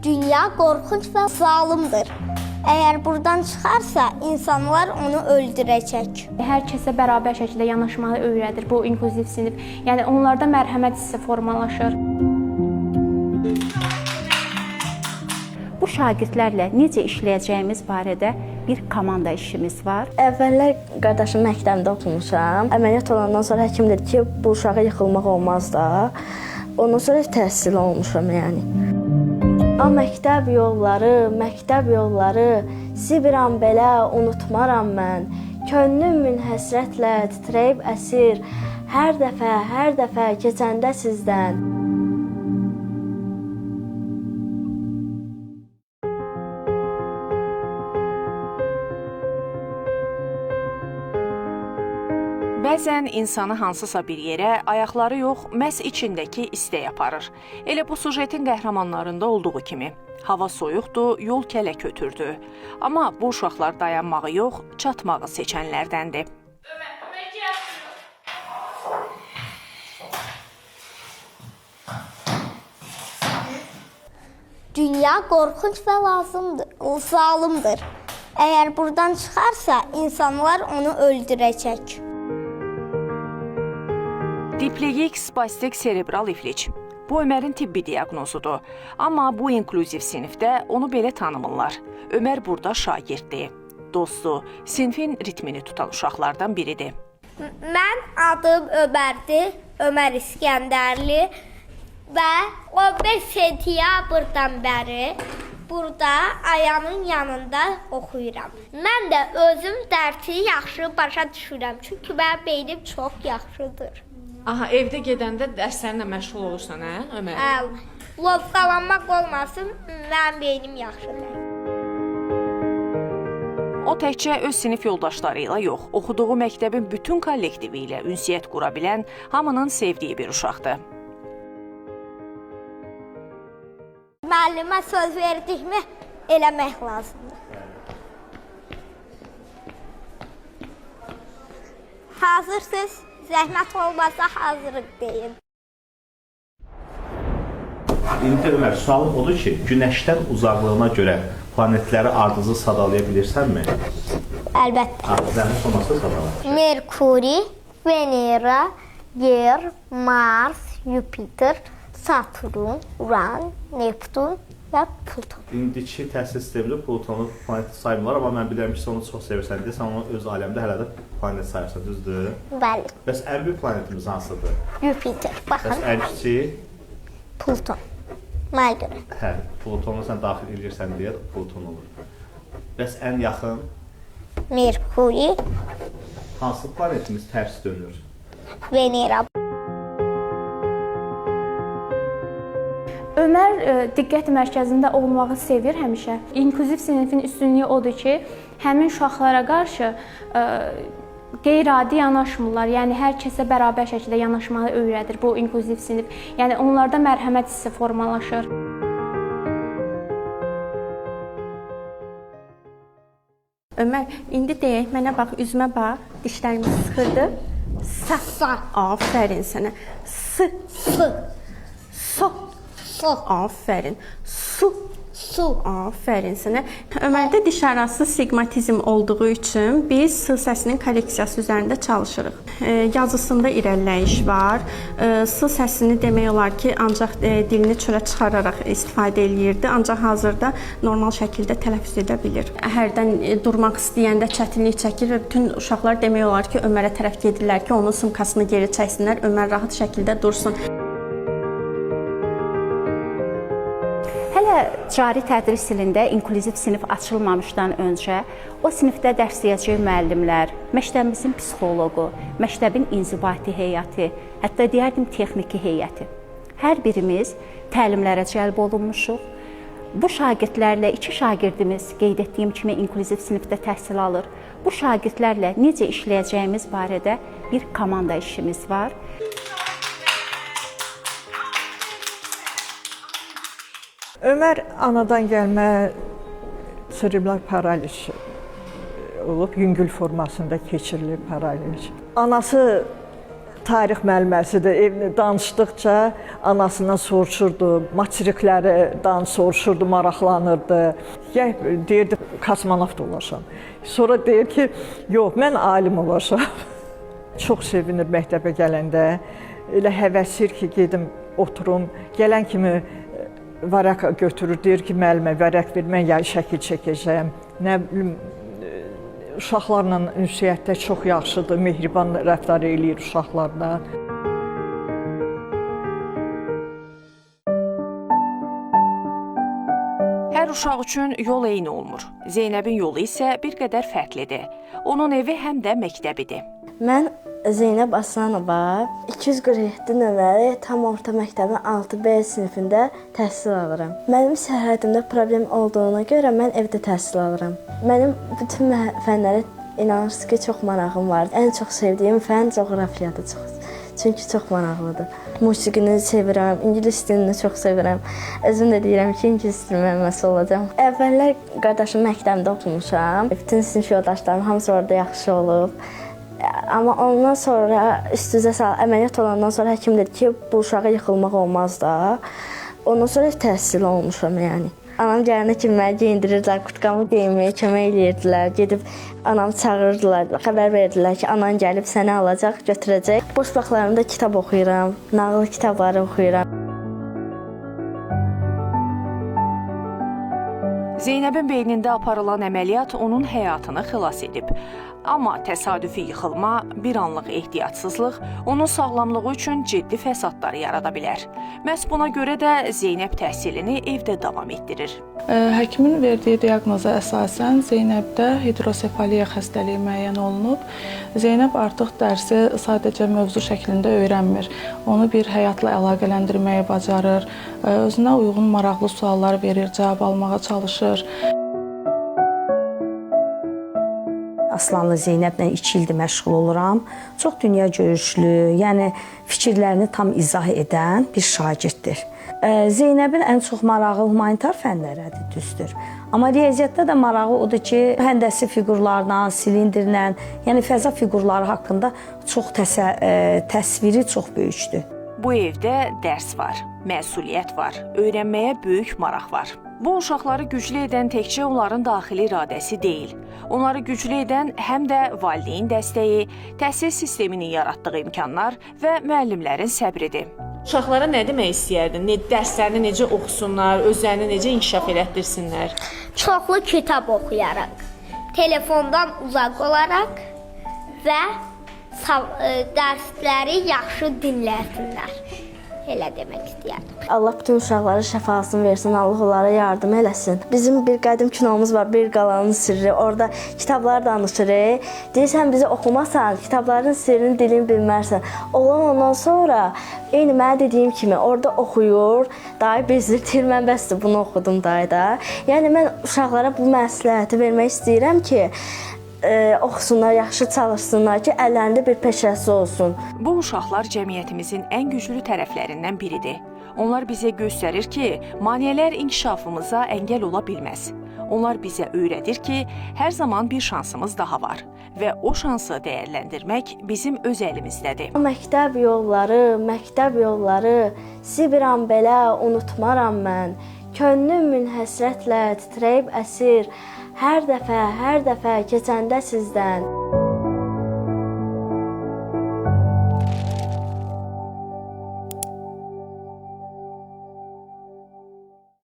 Dünya qorxunc və zalımdır. Əgər buradan çıxarsa, insanlar onu öldürəcək. Hər kəsə bərabər şəkildə yanaşmağı öyrədir bu inklüziv sinif. Yəni onlarda mərhəmət hissi formalaşır. Bu şagirdlərlə necə işləyəcəyimiz barədə bir komanda işimiz var. Əvvəllər qardaşım məktəbdə oxumuşam. Əməliyyat olandan sonra həkim dedi ki, bu uşağa yıxılmaq olmaz da. Ondan sonra təhsil olmuşam yəni. Məktəb yolları, sizi bir an belə unutmaram mən. Könlüm həsrətlə titrəyib əsir, hər dəfə keçəndə sizdən. Bəzən insanı hansısa bir yerə ayaqları yox, məhz içindəki istək aparır. Elə bu sujetin qəhrəmanlarında olduğu kimi. Hava soyuqdur, yol kələ-kötürdür. Amma bu uşaqlar dayanmağı yox, çatmağı seçənlərdəndir. Dünya qorxunc və zalımdır. Əgər buradan çıxarsa, insanlar onu öldürəcək. Dipleyik spastik serebral iflic. Bu Ömərin tibbi diaqnozudur. Amma bu inklüziv sinifdə onu belə tanımırlar. Ömər burada şagirddir, dostu, sinfin ritmini tutan uşaqlardan biridir. Mən adım Ömərdir, Ömər İskəndərli və 15 sentyabrdan bəri burada ayağımın yanında oxuyuram. Mən də özüm dərsi yaxşı başa düşürəm, çünki mənim beynim çox yaxşıdır. Aha, evdə gedəndə dərslərinlə məşğul olursan, hə, Ömər? Lovqalanmaq olmasın, mənim beynim yaxşıdır. O təkcə öz sinif yoldaşları ilə yox, oxuduğu məktəbin bütün kollektivi ilə ünsiyyət qura bilən, hamının sevdiyi bir uşaqdır. Müəllimə söz verdiyimi eləmək lazımdır. Hazırsınız? Zəhmət olmasa hazırıq deyin. İndi Ömər, sualım odur ki, Günəşdən uzaqlığına görə planetləri ardızı sadalaya bilirsənmi? Əlbəttə. Zəhmət olmasa sadala. Merkuri, Venera, Yer, Mars, Jupiter, Saturn, Uran, Neptun və Pluton. İndiki təhsil sistemində Plutonu planet saymırlar, amma mən bilirəm ki, sən onu çox sevirsən deyə, sən onu öz aləmdə hələ də planet sayırsan, düzdür? Bəli. Bəs ən böyük planetimiz hansıdır? Jupiter, baxın. Bəs ən kiçik? Pluton. Mənə görə. Hə, Plutonu sən daxil edirsən deyə Pluton olur. Bəs ən yaxın? Merkuri, Hansı planetimiz tərs dönür? Venera. Ömər diqqət mərkəzində olmağı sevir həmişə. İnklüziv sinifin üstünlüyü odur ki, həmin uşaqlara qarşı qeyri-adi yanaşmırlar. Yəni hər kəsə bərabər şəkildə yanaşmağı öyrədir bu inklüziv sinif. Yəni onlarda mərhəmət hissi formalaşır. Ömər, indi deyək, mənə bax, üzümə bax, dişlərimi sıxırdı. Sa. Afərin sənə. S. So. Afərin. Su. Afərin sənə. Ömərdə diş arası sigmatizm olduğu üçün biz S səsinin korreksiyası üzərində çalışırıq. Yazısında irəliləyiş var. S səsini demək olar ki, ancaq dilini çölə çıxararaq istifadə eləyirdi, ancaq hazırda normal şəkildə tələffüz edə bilir. Hərdən durmaq istəyəndə çətinlik çəkir və bütün uşaqlar demək olar ki, Ömərə tərəf gedirlər ki, onun sumkasını geri çəksinlər, Ömər rahat şəkildə dursun. Cari tədris ilində inklüziv sinif açılmamışdan öncə o sinifdə dərs deyəcək müəllimlər, məktəbimizin psixoloqu, məktəbin inzibati heyəti, hətta deyərdim texniki heyəti. Hər birimiz təlimlərə cəlb olunmuşuq. Bu şagirdlərlə 2 şagirdimiz qeyd etdiyim kimi inklüziv sinifdə təhsil alır. Bu şagirdlərlə necə işləyəcəyimiz barədə bir komanda işimiz var. Ömər anadan gəlmə serebral paraliz olub, yüngül formasında keçirilib paraliz. Anası tarix müəlliməsidir. Evdə danışdıqca anasından soruşurdu, materiklərdən soruşurdu, maraqlanırdı. Deyirdi, kosmonavt olacam. Sonra deyir ki, yox, mən alim olacam. Çox sevinir məktəbə gələndə. Elə həvəsir ki, gedim, oturum. Gələn kimi vərəq götürür, deyir ki, müəllimə vərəq ver, mən ya şəkil çəkəcəyəm. Nə bilim, uşaqlarla ünsiyyətdə çox yaxşıdır, mehriban rəftar eləyir uşaqlarla. Hər uşaq üçün yol eyni olmur. Zeynəbin yolu isə bir qədər fərqlidir. Onun evi həm də məktəbidir. Mən Zeynəb Aslanova 247 nömrəli tam orta məktəbin 6B sinifində təhsil alıram. Mənim sərhədimdə problem olduğuna görə mən evdə təhsil alıram. Mənim bütün fənlərə inanırsınız ki, çox marağım var. Ən çox sevdiyim fən coğrafiyadır. Çünki çox maraqlıdır. Musiqini sevirəm, ingilis dilini çox sevirəm. Özüm də deyirəm ki, ingilis dili müəlliməsi olacağam. Əvvəllər qardaşım məktəbdə oxumuşam. Bütün sinif yoldaşlarım hamısı orada yaxşı olub. Amma ondan sonra üst-üzə əməliyyat olandan sonra həkim dedi ki, bu uşağa yıxılmaq olmaz da. Ondan sonra təhsil olmuşam yəni. Anam gələnə kimi məni geyindirirdilər, kurtkamı geyinməyə kömək eləyirdilər. Gedib anamı çağırırdılar, xəbər verdilər ki, anan gəlib səni alacaq, götürəcək. Boş vaxtlarımda kitab oxuyuram, nağıl kitabları oxuyuram. Zeynəbin beynində aparılan əməliyyat onun həyatını xilas edib. Amma təsadüfi yıxılma, bir anlıq ehtiyatsızlıq onun sağlamlığı üçün ciddi fəsadlar yarada bilər. Məhz buna görə də Zeynəb təhsilini evdə davam etdirir. Həkimin verdiyi diaqnoza əsasən Zeynəbdə hidrosefaliya xəstəliyi müəyyən olunub. Zeynəb artıq dərsi sadəcə mövzu şəklində öyrənmir. Onu bir həyatla əlaqələndirməyi bacarır, özünə uyğun maraqlı suallar verir, cavab almağa çalışır. Aslanlı Zeynəblə 2 ildir məşğul oluram. Çox dünya görüşlü, yəni fikirlərini tam izah edən bir şagirddir. Zeynəbin ən çox marağı humanitar fənlərədir, düzdür. Amma riyaziyyatda da marağı odur ki, həndəsi fiqurlarla, silindrlə, yəni fəza fiqurları haqqında çox təsviri çox böyükdür. Bu evdə dərs var, məsuliyyət var, öyrənməyə böyük maraq var. Bu uşaqları güclü edən təkcə onların daxili iradəsi deyil. Onları güclü edən həm də valideyn dəstəyi, təhsil sisteminin yaratdığı imkanlar və müəllimlərin səbridir. Uşaqlara nə demək istəyərdin? Dərslərini necə oxusunlar, özlərini necə inkişaf elətdirsinlər? Çoxlu kitab oxuyaraq, telefondan uzaq olaraq və dərsləri yaxşı dinləsinlər. Elə demək istəyirəm. Allah bütün uşaqlara şəfasını versin, Allah onlara yardım eləsin. Bizim bir qədim kinomuz var, Bir qalanın sirri. Orada kitablar danışır. Deyirsən bizi oxumasan, kitabların sirrini dilini bilmərsən. Olan ondan sonra eyni mənə dediyim kimi orada oxuyur. Dayı bezdirtir, mən bəsdir bunu oxudum dayı da. Yəni mən uşaqlara bu məsləhəti vermək istəyirəm ki, oxusunlar, yaxşı çalışsınlar ki, əllərində bir peşəsi olsun. Bu uşaqlar cəmiyyətimizin ən güclü tərəflərindən biridir. Onlar bizə göstərir ki, maneələr inkişafımıza əngəl ola bilməz. Onlar bizə öyrədir ki, hər zaman bir şansımız daha var və o şansı dəyərləndirmək bizim öz əlimizdədir. Məktəb yolları, sibirəm belə unutmaram mən. Könlüm münhəsrətlə titrəyib əsir. Hər dəfə keçəndə sizdən